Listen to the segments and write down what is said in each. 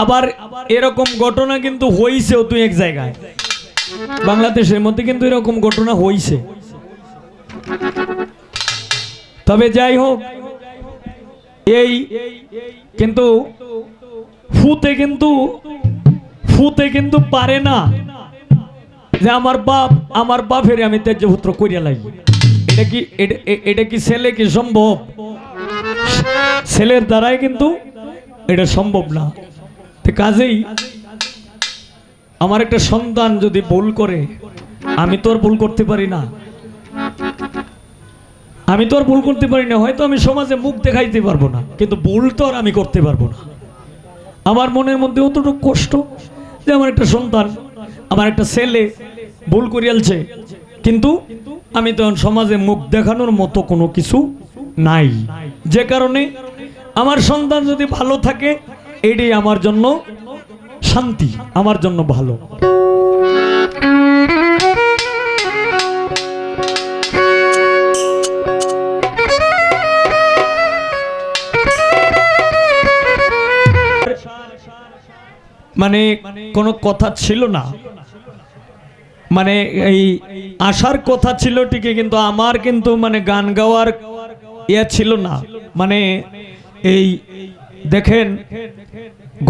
আবার এরকম ঘটনা কিন্তু হইছেও দুই এক জায়গায়, বাংলাদেশের মধ্যে কিন্তু এরকম ঘটনা হইছে। তবে যাই হোক, এই কিন্তু ফুতে কিন্তু পারে না যে আমার বাপের আমি ত্যাজ্যপুত্র করিয়া লাগি। এটা কি ছেলে কি সম্ভব? ছেলের দ্বারাই কিন্তু এটা সম্ভব না। কাজেই আমার একটা সন্তান যদি ভুল করে, আমি তো আর ভুল করতে পারি না, হয়তো আমি সমাজে মুখ দেখাইতে পারবো না, কিন্তু ভুল তো আর আমি করতে পারবো না। আমার মনের মধ্যে অতটুকু কষ্ট যে আমার একটা সন্তান, আমার একটা ছেলে ভুল করিয়ালছে, কিন্তু আমি তো সমাজে মুখ দেখানোর মতো কোনো কিছু নাই। যে কারণে আমার সন্তান যদি ভালো থাকে, এটাই আমার জন্য শান্তি, আমার জন্য ভালো। মানে কোনো কথা ছিল না, মানে এই আসার কথা ছিল ঠিকই, কিন্তু আমার কিন্তু মানে গান গাওয়ার ইয়ে ছিল না। মানে এই দেখেন,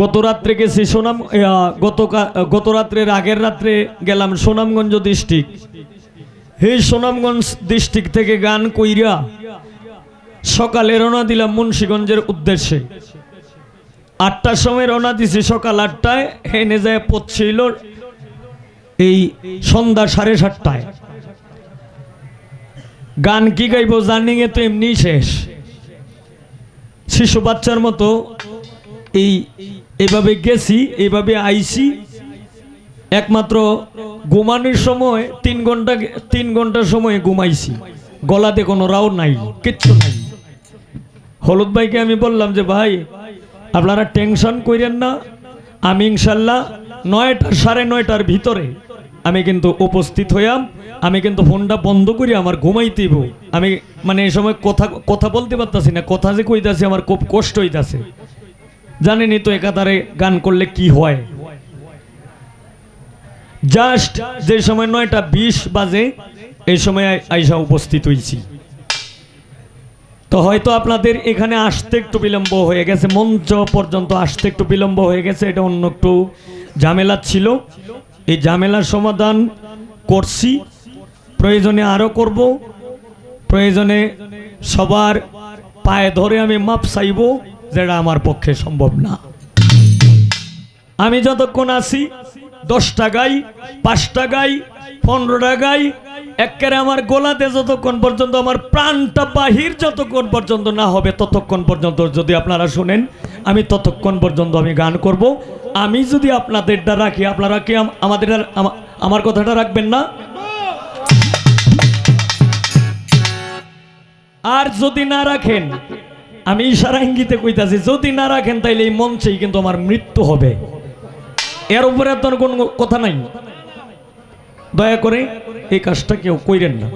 গত রাত্রে গেছি গত রাত্রের আগের রাত্রে গেলাম সুনামগঞ্জ ডিস্ট্রিক্ট। এই সুনামগঞ্জ ডিস্ট্রিক্ট থেকে গান কইরা সকালে রওনা দিলাম মুন্সিগঞ্জের উদ্দেশ্যে। 8টার সময় রওনা দিছি, সকাল 8টায়, হেনে যায় পৌঁছিল এই সন্ধ্যা 7:30টায়। গান কি গাইব জার্নিং এ তো এমনি শেষ, শিশু বাচ্চার মতো এইভাবে গেছি, এইভাবে আইছি। একমাত্র ঘুমানোর সময় 3 ঘন্টা সময় ঘুমাইছি, গলাতে কোনো রাও নাই, কিচ্ছু নাই। হলুদ ভাইকে আমি বললাম যে ভাই আপনারা টেনশন করেন না, আমি ইনশাল্লাহ 9টা 9:30টার ভিতরে আমি কিন্তু উপস্থিত হইয়াম। আমি কিন্তু ফোনটা বন্ধ করি, আমার ঘুমাইতেইব। আমি মানে এই সময় কথা বলতে পারতাছি না, কথা যে কইতাছি আমার খুব কষ্ট হইতাছে। জানেনই তো একাধারে গান করলে কি হয়। জাস্ট যে সময় 9:20 বাজে, এই সময় আইসা উপস্থিত হইছি। তো হয়তো আপনাদের এখানে আসতে একটু বিলম্ব হয়ে গেছে, মঞ্চ পর্যন্ত আসতে একটু বিলম্ব হয়ে গেছে, এটা অন্য একটু ঝামেলা ছিল। এই ঝামেলার সমাধান করছি, প্রয়োজনে আরো করব, প্রয়োজনে সবার পায়ে ধরে আমি মাপ চাইব, যেটা আমার পক্ষে সম্ভব না। আমি যতক্ষণ আছি 10টা গাই, 5টা গাই, 15টা গাই, একেবারে আমার গোলাতে যতক্ষণ পর্যন্ত আমার প্রাণটা বাহির যতক্ষণ পর্যন্ত না হবে, ততক্ষণ পর্যন্ত যদি আপনারা শুনেন, আমি ততক্ষণ পর্যন্ত আমি গান করব। আমি যদি আপনাদেরটা রাখি, আপনারা কি আমার কথাটা রাখবেন না? আর যদি না রাখেন, আমি ইশারা ইঙ্গিতে কইতাছি, যদি না রাখেন তাইলে এই মঞ্চেই কিন্তু আমার মৃত্যু হবে। এর উপরে তো কোনো কথা নাই। দয়া করে এই কাজটা কেউ কইরেন না।